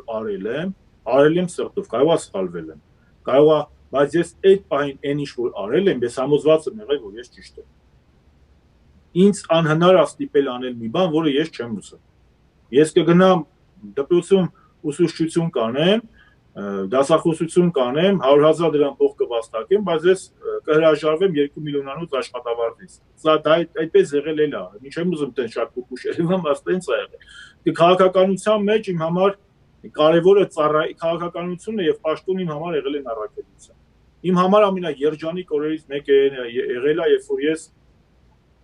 արել եմ սրտով, կարող է սխալվել եմ, կարող է, բայց ես այդ պահին այն ինչ որ արել եմ, ես համոզված եմ եղել, որ ես ճիշտ եմ։ Ինձ անհնար է ստիպել անել մի բան, որը ես չեմ ուզում։ Ես կգնամ դպրոցում ուսուցչություն կանեմ, դասախոսություն կանեմ, 100,000 դրամ փող կվաստակեմ, բայց ես կհրաժարվեմ 2 միլիոնանոց աշխատավարձից։ Սա այդպես եղել է լավ։ Ինչ եմ ուզում տեն շատ փոքուշել, բայց տենց է եղել։ Քաղաքականության մեջ իմ համար կարևորը քաղաքականությունն է եւ պաշտոնը իմ համար եղել են առաքելության։ Իմ համար ամենաերջանիկ օրերից մեկը եղել է, երբ որ ես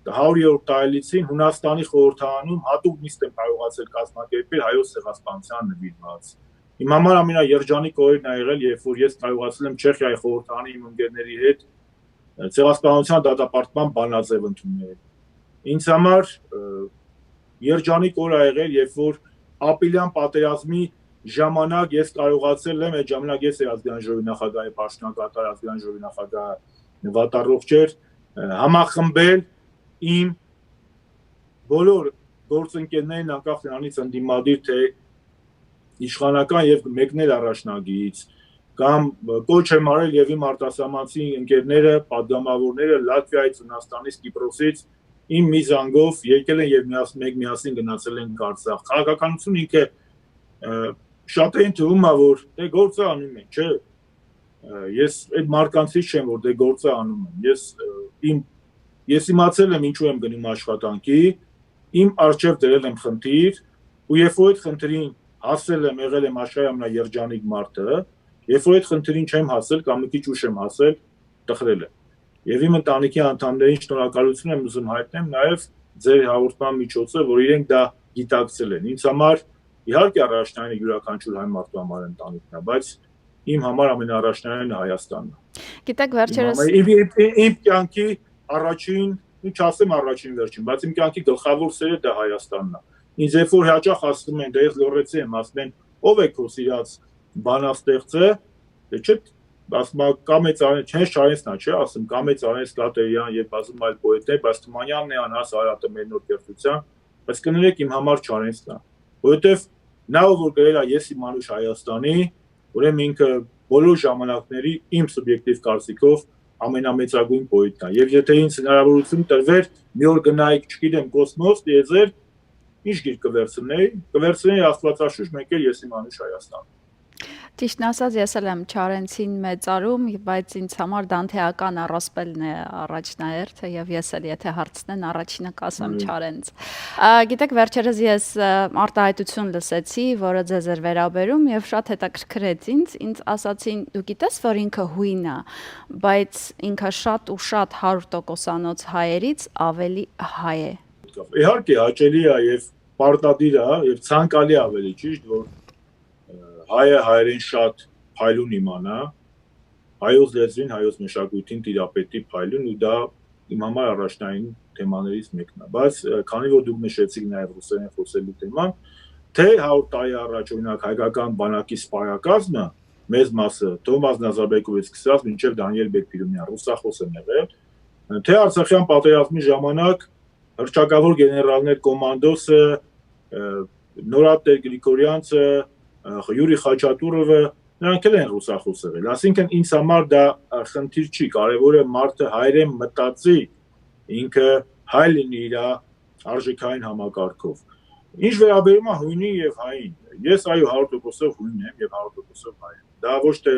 100-րդ տարելիցին Հունաստանի խորհրդարանում հատուկ նիստ եմ կարողացել կազմակերպել հայոց ցեղասպանության նվիրված։ Իմ համար ամենաերջանիկ օրերն է եղել, երբ որ ես կարողացել եմ Չեխիայի խորհրդարանի իմ ընկերների հետ ցեղասպանության դատապարտման բանաձև ընդունել։ Ինձ համար երջանիկ օր է եղել, երբ որ ապրիլյան պատերազմի ժամանակ ես կարողացել եմ, այդ ժամանակ ես էր ազգային ժողովի նախագահի պաշտոնակատար, ազգային ժողովի նախագահ Վատառողջ էր, համախմբել իմ բոլոր գործընկերներին անկախ նրանից ընդդիմադիր թե իշխանական եւ մեկներ առաջնագից կամ կոչ եմ արել եւ իմ արտասահմանցի ընկերները, падգամավորները Լատվիայից, Հունաստանից, Կիպրոսից իմ մի զանգով եկել են եւ միասին գնացել են Արցախ։ Քաղաքականությունը ինքը շատերին թվում է, որ դե գործը անում են, չէ։ Ես այդ մարկանցից չեմ, որ դե գործը անում եմ։ Ես իմացել եմ ինչու եմ գնում աշխատանքի, իմ արժեվ դրել եմ խնդիր, ու երբ որ այդ խնդրին հասել եմ, եղել եմ աշխարհի ամենաերջանիկ մարդը, երբ որ այդ խնդրին չեմ հասել կամ մի քիչ ուշ եմ հասել, տխրել եմ։ Եվ իմ ընտանիքի անդամներին շնորհակալություն եմ ուզում հայտնել նաև ձեր հաղորդման միջոցով, որ իրենք դա գիտակցել են։ Ինձ համար իհարկե առաջնային յուրաքանչյուր հայ մարդու համար ընտանիքն է, բայց իմ համար ամենաառաջնայինը Հայաստանն է։ Գիտեք, վերջերս իմ կյանքի առաջին, չասեմ առաջին վերջին, բայց իմ կյանքի գլխավոր սերը դա Հայաստանն է։ Ինձ երբ որ հաճախ ասում են, դե ես լոռեցի եմ, ասում են, ով է քո սիրած բանաստեղծը, դե չէ, ասում եմ Կամեծ Արենց, չես Չարենցն է, չէ, ասում Կամեծ Արենց Լատերյան եւ ասում այլ պոետներ, բայց Թումանյանն է անհաս Արարատը մեր նոր կերտության, բայց կներեք իմ համար Չարենցն է, որովհետեւ նա որ գրել է ես իմ անուշ Հայաստանի, ուրեմն ինքը բոլոր ժամանակների իմ սուբյեկտիվ կարծիքով ամենամեծագույն պոետն է։ Եվ եթե ինձ հնարավորություն տրվեր մի օր գնայիք, չգիտեմ, կոսմոս, դիեզեր, ինչ գիր կվերցնեի Աստվածաշունչ, մեկ էլ ես իմ անուշ Հայաստան։ Ճիշտն ասած, ես էլ եմ Չարենցին մեծարում, բայց ինձ համար Դանթեական առասպելն է առաջնահերթը եւ ես էլ եթե հարցնեն առաջինը կասեմ Չարենց։ Գիտեք, վերջերս ես արտահայտություն լսեցի, որը ձեզ էր վերաբերում եւ շատ հետաքրքրեց ինձ ասացին, դու գիտես, որ ինքը հույն է, բայց ինքը շատ ու շատ 100%-անոց հայերից ավելի հայ է։ Իհարկե հաճելի է եւ պարտադիր է եւ ցանկալի ավելի ճիշտ, որ հայը հայերեն շատ փայլուն իմանա, հայոց լեզվին, հայոց մշակույթին տիրապետի փայլուն ու դա իմ համար առաջնային թեմաներից մեկն է։ Բայց քանի որ դուք նշեցիք նաև ռուսերեն խոսելու թեման, թե 100 տարի առաջ օրինակ հայկական բանակի սպայակազմը մեծ մասը Թոմաս Նազարբեկովից սկսած մինչև Դանիել Բեկփիրումյան ռուսախոս են եղել, թե Արցախյան պատերազմի ժամանակ հռչակավոր գեներալներ Կոմանդոսը, Նորատեր Գրիգորյանցը, Յուրի Խաչատուրովը նրանք էլ են ռուսախոս եղել, այսինքն ինձ համար դա խնդիր չի, կարևորը մարդը հայերեն մտածի, ինքը հայ լինի իր արժեքային համակարգով։ Ինչ վերաբերում է հույնին եւ հային, ես այո 100% հույն եմ եւ 100% հայ եմ։ Դա ոչ թե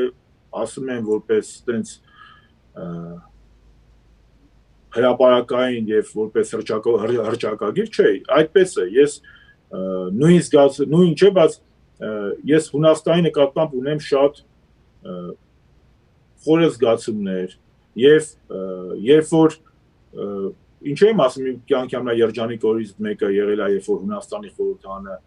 ասում եմ որպես այտենց հրապարակային եւ որպես հրճակագիր, չէ, այդպես է։ Ես նույն չէ, բայց ես Հունաստանի նկատմամբ ունեմ շատ խորը զգացումներ եւ երբ որ ինչ եմ ասում իմ կյանքի ամենաերջանիկ օրից մեկը եղել է երբ որ Հունաստանի խորհրդարանը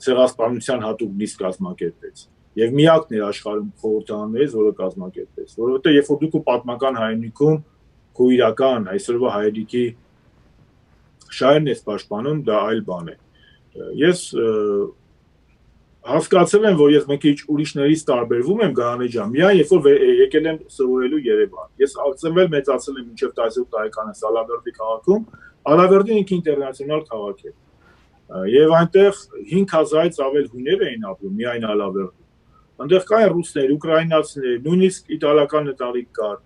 ցեղասպանության հատուկ նիստ կազմակերպեց եւ միակն էր աշխարհում խորհրդարաններից որը կազմակերպեց որովհետեւ երբ որ դուք պատմական հայրենիքում քո իրական այսօրվա հայրենիքի շահերն ես պաշտպանում դա այլ բան է ես հասկացել եմ, որ ես մի քիչ ուրիշներից տարբերվում եմ Գարանե ջան, միայն երբ որ եկել եմ սովորելու Երևան։ Ես ծնվել մեծացել եմ մինչև 18 տարեկան Ալավերդի քաղաքում, Ալավերդին ինքը ինտերնացիոնալ քաղաք է։ Եվ այնտեղ 5000-ից ավել հույներ էին ապրում միայն Ալավերդում։ Այնտեղ կային ռուսներ, ուկրաինացիներ, նույնիսկ իտալական նետարիկ կար,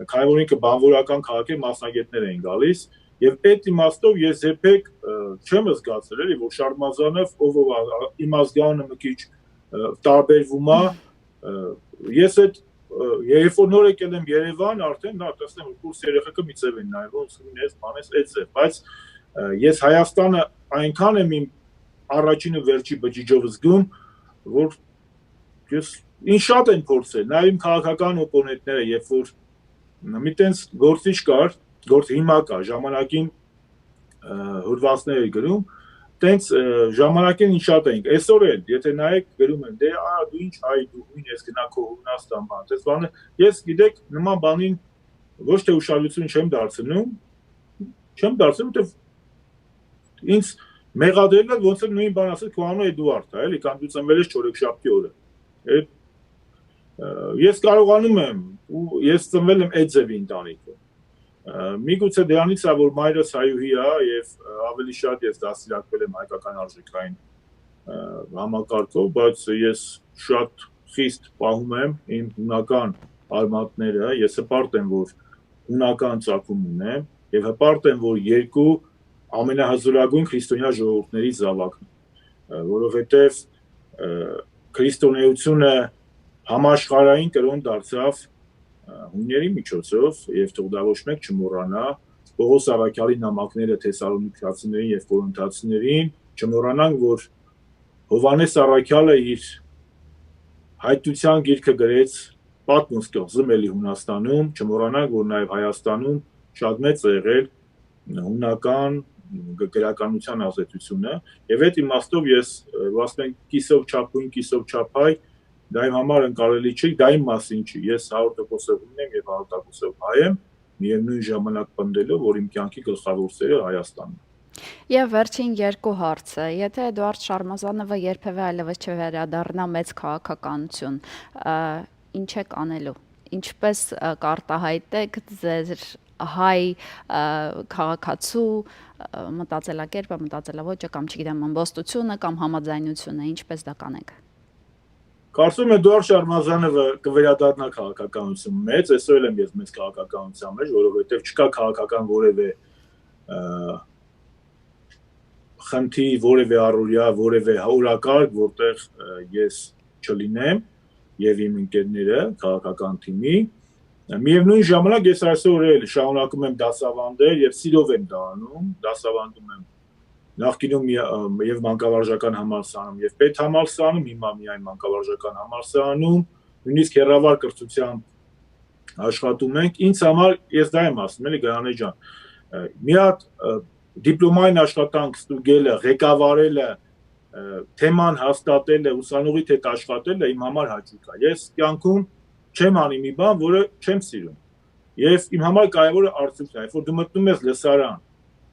քանի որ ինքը բանվորական քաղաք է, մասնագետներ էին գալիս։ Եվ այդ իմաստով ես երբեք չեմ զգացել էլի որ Շարմազանով ով իմ ազգանը մի քիչ տարբերվում է ես այդ երբ որ նոր եկել եմ Երևան արդեն դա տեսնեմ որ կուրս երեխեքը մի ձև են նայում ոնց ինձ բանես այդ ձև բայց ես Հայաստանը այնքան եմ իմ առաջին ու վերջի բջիջով զգում որ ես ինչ շատ են փորձել նաև իմ քաղաքական օպոնենտները երբ որ մի տենց գործիչ կար գործ հիմա կա ժամանակին հուրվածներ գրում տենց ժամանակին ինչ շատ էինք այսօր էլ եթե նայեք գրում են դե դու ինչ հայ դու ույն ես գնա քո Հունաստան բան դες բանը ես գիտեք նման բանին ոչ թե ուշադրություն չեմ դարձնում որտեվ ինձ մեղադրել են ոնց էլ նույն բան ասել քո անունը Էդուարդ է էլի կամ դու ծնվել ես չորեքշաբթի օրը ես կարողանում եմ ու ես ծնվել եմ այդ ձևի ընտանիքում Միգուցե դրանից է որ մայրս հայուհի է եւ ավելի շատ ես դաստիարակվել եմ հայկական արժեքային համակարգով, բայց ես շատ խիստ պահում եմ իմ հունական արմատները, ես հպարտ եմ որ հունական ծագում ունեմ եւ հպարտ եմ որ երկու ամենահզորագույն քրիստոնյա ժողովուրդների զավակն որովհետեւ քրիստոնեությունը համաշխարհային կրոն դարձավ հույների միջոցով եւ թող դա ոչ մեկ չմոռանա Պողոս Արաքյալի նամակները Թեսալոնիկացիներին եւ Կորինթացիներին չմոռանանք որ Հովանես Արաքյալը իր հայտության գիրքը գրեց պատմոց կղզում էլի Հունաստանում չմոռանանք որ նաեւ Հայաստանում շատ մեծ է եղել հունական գրականության ազդեցությունը եւ այդ իմաստով ես ասում եմ կիսով չափույն կիսով չափայ Դա իմ համար ընկալելի չի, դա իմ մասին չի, ես 100% հույն եմ և 100% հայ եմ, միևնույն ժամանակ պնդելով, որ իմ կյանքի գլխավոր սերը Հայաստանն է։ Եվ վերջին երկու հարցը, եթե Էդուարդ Շարմազանովը երբևէ այլևս չվերադառնա մեծ քաղաքականություն, ինչ եք անելու, ինչպես կարտահայտեք ձեր հայ քաղաքացու մտածելակերպը, մտածելավոճը կամ չգիտեմ ամբոստությունը կամ համաձայնությունը, ինչպես դա կանեք։ Կարծում եմ Էդուարդ Շարմազանովը կվերադառնա քաղաքականություն մեծ, այսօր եմ ես մեծ քաղաքականության մեջ, որովհետև չկա քաղաքական որևէ խնդիր, որևէ առօրյա, որևէ օրակարգ, որտեղ ես չլինեմ եւ իմ ընկերները քաղաքական թիմի, միևնույն ժամանակ ես այսօր էլ շարունակում եմ դասավանդել եւ սիրով եմ դա անում, դասավանդում եմ Նախկինում եւ մանկավարժական համալսարանում եւ պետհամալսարանում, հիմա միայն մանկավարժական համալսարանում, նույնիսկ հեռավար կրթությամբ աշխատում ենք։ Ինձ համար ես դա եմ ասում, էլի Գարանե ջան, մի հատ դիպլոմային աշխատանք ստուգելը, ղեկավարելը, թեման հաստատելը, ուսանողի հետ աշխատելը իմ համար հաճույք է։ Ես կյանքում չեմ անի մի բան, որը չեմ սիրում։ Եվ իմ համար կարևորը արդյունքն է, երբ որ դու մտնում ես լսարան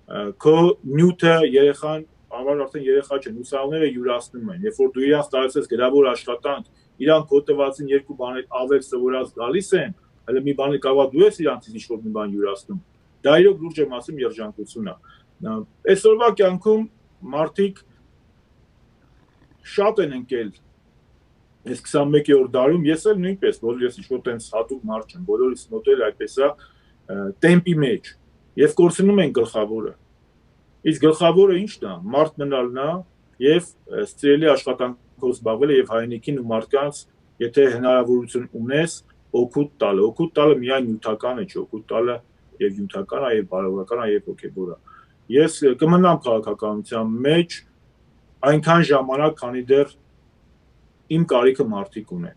Քո նյութը երեխան, արդեն երեխա չեն, ուսանողները յուրացնում են, երբ որ դու իրանց տարածես գրավոր աշխատանք, իրանք քո տվածին երկու բաներ ավել սովորած գալիս են, հələ մի բանը կարող դու ես իրանցից ինչ-որ մի բան յուրացնում։ Դա իրոք լուրջ եմ ասում երջանկություն է։ Այսօրվա կյանքում մարդիկ շատ են ընկել այս 21-րդ դարում, ես էլ նույնպես, որ ես ինչ-որ տենց հատուկ մարդ չեմ, բոլորիս մոտ էլ այդպես է տեմպի մեջ Եվ կորցնում են գլխավորը։ Իսկ գլխավորը ի՞նչն է, մարդ մնալն է եւ սիրելի աշխատանքով զբաղվելը եւ հայրենիքին ու մարդկանց, եթե հնարավորություն ունես, օգուտ տալը միայն նյութական է, չէ, օգուտ տալը եւ նյութական է, եւ բարոյական է, եւ հոգեբոր է։ Ես կմնամ քաղաքականության մեջ այնքան ժամանակ, քանի դեռ իմ կարիքը մարդիկ ունեն։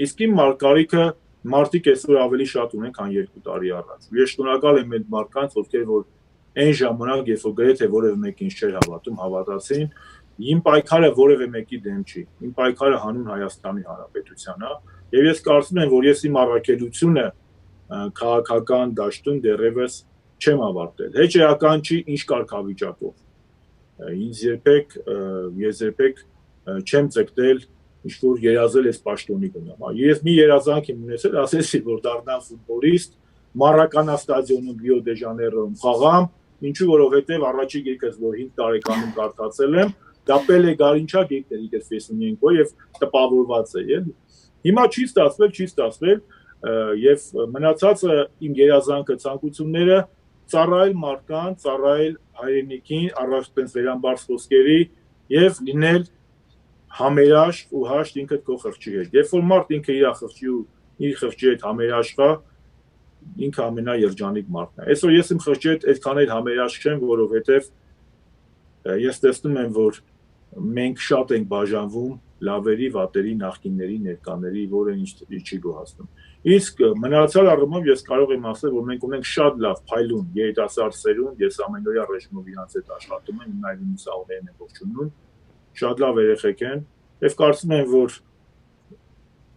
Իսկ իմ կարիքը մարդիկ այսօր ավելի շատ ունեն, քան 2 տարի առաջ։ Ես շնորհակալ եմ այդ մարդկանց, ովքեր որ այն ժամանակ, երբ որ գրեթե որևէ մեկին չէր հավատում, հավատացին, իմ պայքարը որևէ մեկի դեմ չի։ Իմ պայքարը հանուն Հայաստանի Հանրապետության է, եւ ես կարծում եմ, որ ես իմ առաքելությունը քաղաքական դաշտում դեռևս չեմ ավարտել։ Հեչ էական չի ինչ կարգավիճակով։ Ես երբեք չեմ ձգտել ինչ-որ երազել այս պաշտոնի գնամ։ Ես մի երազանք եմ ունեցել, ասեցի, որ դառնամ ֆուտբոլիստ, Մարականա ստադիոնում Ռիո դե Ժանեյրոյում խաղամ, ինչու որովհետև առաջի գիրքս, որ 5 տարեկանում կարդացել եմ, դա Պելե Գարինչա գիրքն էր Իգոր Ֆեսունյենկո եւ տպավորված է, էլի։ Հիմա չի ստացվել, եւ մնացածը իմ երազանքը, ցանկությունները ծառայել մարդկանց, ծառայել հայրենիքին, առանց վերամբարձ խոսքերի եւ լինել համերաշխ ու հաշտ ինքդ քո խղճի հետ։ Երբ որ մարդ ինքը իր խղճի հետ համերաշխ է, ինքը ամենաերջանիկ մարդն է։ Այսօր ես իմ խղճի հետ այդքան էլ համերաշխ չեմ, որովհետեւ ես տեսնում եմ, որ մենք շատ ենք բաժանվում լավերի, վատերի, նախկինների, ներկաների, որը ինչ չի գոհացնում։ Իսկ մնացյալ առումով ես կարող եմ ասել, որ մենք ունենք շատ լավ փայլուն երիտասարդ սերունդ, ես ամենօրյա ռեժիմով իրանց հետ աշխատում եմ, նաև իմ սաուներն եմ ողջունում, շատ լավ երեխեք են, եւ կարծում եմ, որ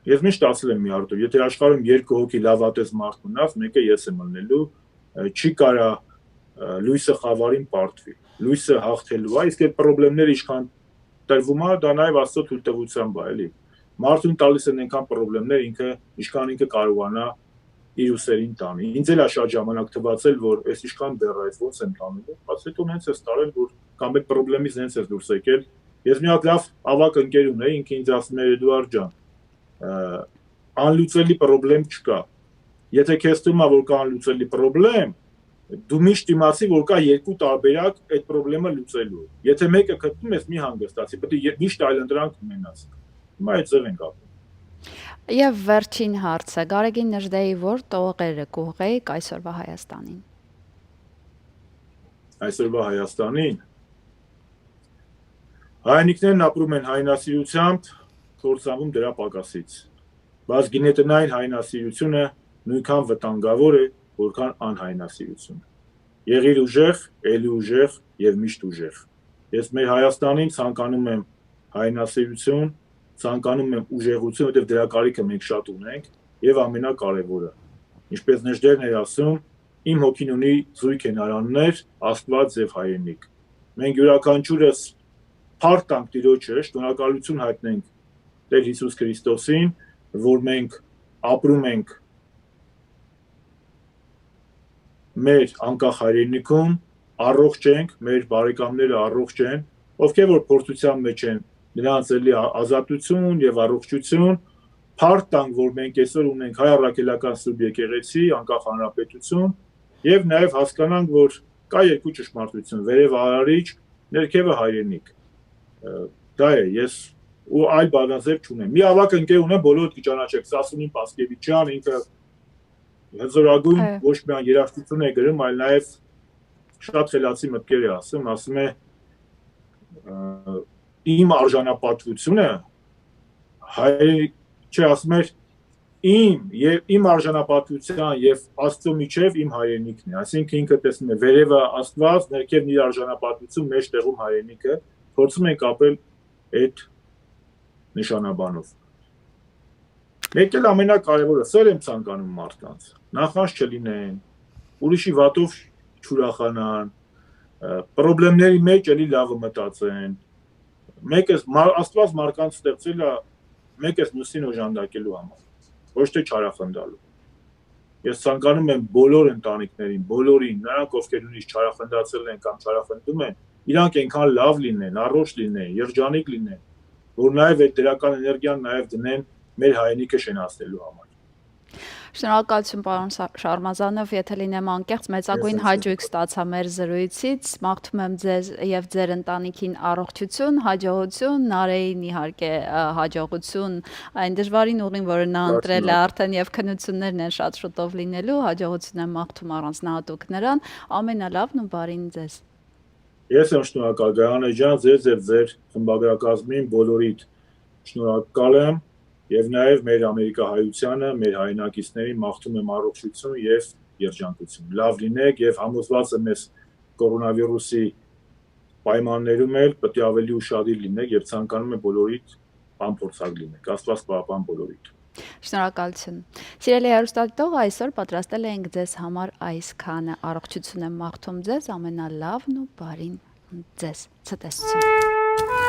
ես միշտ ասել եմ մի հարցով, եթե աշխարհում 2 հոգի լավատես մարդ ունած, մեկը ես եմ ելնելու, չի կարա լույսը խավարին պարտվի, լույսը հաղթելու է, իսկ այդ խնդիրները ինչքան տրվում է, դա նաև Աստծո թույլտվությամբ է, էլի։ Մարդուն տալիս են այնքան խնդիրներ, ինչքան ինքը կարողանա իր ուսերին տանի։ Ինձ էլ է շատ ժամանակ թվացել, որ այս ինչքան բեռ է, ոնց եմ տանելու, բայց հետո նենց է տարել, որ կամ այդ խնդրից նենց է դուրս եկել։ Ես մի հատ լավ ավակ ընկեր ունեի, ինքը ինձ ասում էր Էդուարդ ջան, անլուծելի խնդրեմ չկա։ Եթե քեզ թվում է, որ կա անլուծելի խնդրեմ, դու միշտ իմացի, որ կա 2 տարբերակ այդ խնդրեմը լուծելու։ Եթե մեկը գտնում ես, մի հանգստացի, պետք է միշտ այլընտրանք ունենաս։ Հիմա այդ ձև ենք ապրում։ Եվ վերջին հարցը, Գարեգին Նժդեի որ տողերը կուղղեիք այսօրվա Հայաստանին։ Այսօրվա Հայաստանին հայրենիքներն ապրում են հայրենասիրությամբ, կործանվում դրա պակասից։ Բայց գինետնային հայրենասիրությունը նույնքան վտանգավոր է, որքան անհայրենասիրությունը։ Եղիր ուժեղ, ելի ուժեղ եւ միշտ ուժեղ։ Ես մեր Հայաստանին ցանկանում եմ հայրենասիրություն, ցանկանում եմ ուժեղություն, որտեղ դրա կարիքը մենք շատ ունենք, եւ ամենակարևորը, ինչպես Նժդեհն էր ասում, իմ հոգին ունի զույգ հնարաններ, Աստված եւ հայրենիք։ Մենք յուրաքանչյուրս փառք տանք Տիրոջը, շնորհակալություն հայտնենք Տեր Հիսուս Քրիստոսին, որ մենք ապրում ենք մեր անկախ հայրենիքում, առողջ ենք, մեր բարեկամները առողջ են, ովքեր որ փորձության մեջ են, նրանց էլի ազատություն եւ առողջություն, փառք տանք, որ մենք այսօր ունենք հայ առաքելական Սուրբ եկեղեցի, անկախ հանրապետություն եւ նաեւ հասկանանք, որ կա 2 ճշմարտություն, վերև արարիչ, ներքևը հայրենիք։ Դա է, ես ու այլ բանաձև չունեմ։ Մի ավակ ընկեր ունեմ, բոլորդ կճանաչեք, Սասունին Պասկևիչյան, ինքը հզորագույն ոչ միայն երաժշտություն է գրում, այլ նաև շատ խելացի մտքեր է ասում է իմ արժանապատվությունը ասում էր իմ արժանապատվության եւ Աստծո միջև իմ հայրենիքն է, այսինքն ինքը տեսնում է վերևը Աստված, ներքևն իր արժանապատվություն, մեջտեղում հայրենիքը, փորձում ենք ապրել այդ նշանաբանով։ Մեկ էլ ամենակարևորը, սեր եմ ցանկանում մարդկանց, նախանց չլինեն, ուրիշի վատով չուրախանան, խնդիրների մեջ էլի լավը մտածեն, Աստված մարդկանց ստեղծել է մեկս մյուսին օժանդակելու համար, ոչ թե չարախնդալու։ Ես ցանկանում եմ բոլոր ընտանիքներին, բոլորին, նրանք ովքեր նույնիսկ չարախնդացել են կամ չարախնդում են, իրանք այնքան լավ լինեն, առողջ լինեն, երջանիկ լինեն, որ նաև այդ դրական էներգիան նաև դնեն մեր հայրենիքը շենացնելու համար։ Շնորհակալություն պարոն Շարմազանով, եթե լինեմ անկեղծ, մեծագույն հաճույք ստացա մեր զրույցից։ Մաղթում եմ ձեզ եւ ձեր ընտանիքին առողջություն, հաջողություն, Նարեին իհարկե հաջողություն այն դժվարին ուղին, որը նա ընտրել է արդեն եւ քննություններն են շատ շուտով լինելու, հաջողություն եմ մաղթում առանձնահատուկ նրան, ամենալավն ու բարին ձեզ։ Ես եմ շնորհակալ Գայանե ջան, ձեզ եւ ձեր խմբագրակազմին բոլորիդ շնորհակալ եմ եւ նաեւ մեր ամերիկահայությանը, մեր հայրենակիցներին մաղթում եմ առողջություն եւ երջանկություն։ Լավ լինեք եւ համոզված եմ ես կորոնավիրուսի պայմաններում էլ պետք է ավելի ուշադիր լինեք եւ ցանկանում եմ բոլորիդ անփորձակ լինեք։ Աստված պահապան բոլորիդ։ Շնորհակալություն։ Սիրելի հեռուստադիտող, այսօր պատրաստել ենք ձեզ համար այսքանը։ Առողջություն եմ մաղթում ձեզ, ամենալավն ու բարին ձեզ։ Ցտեսություն։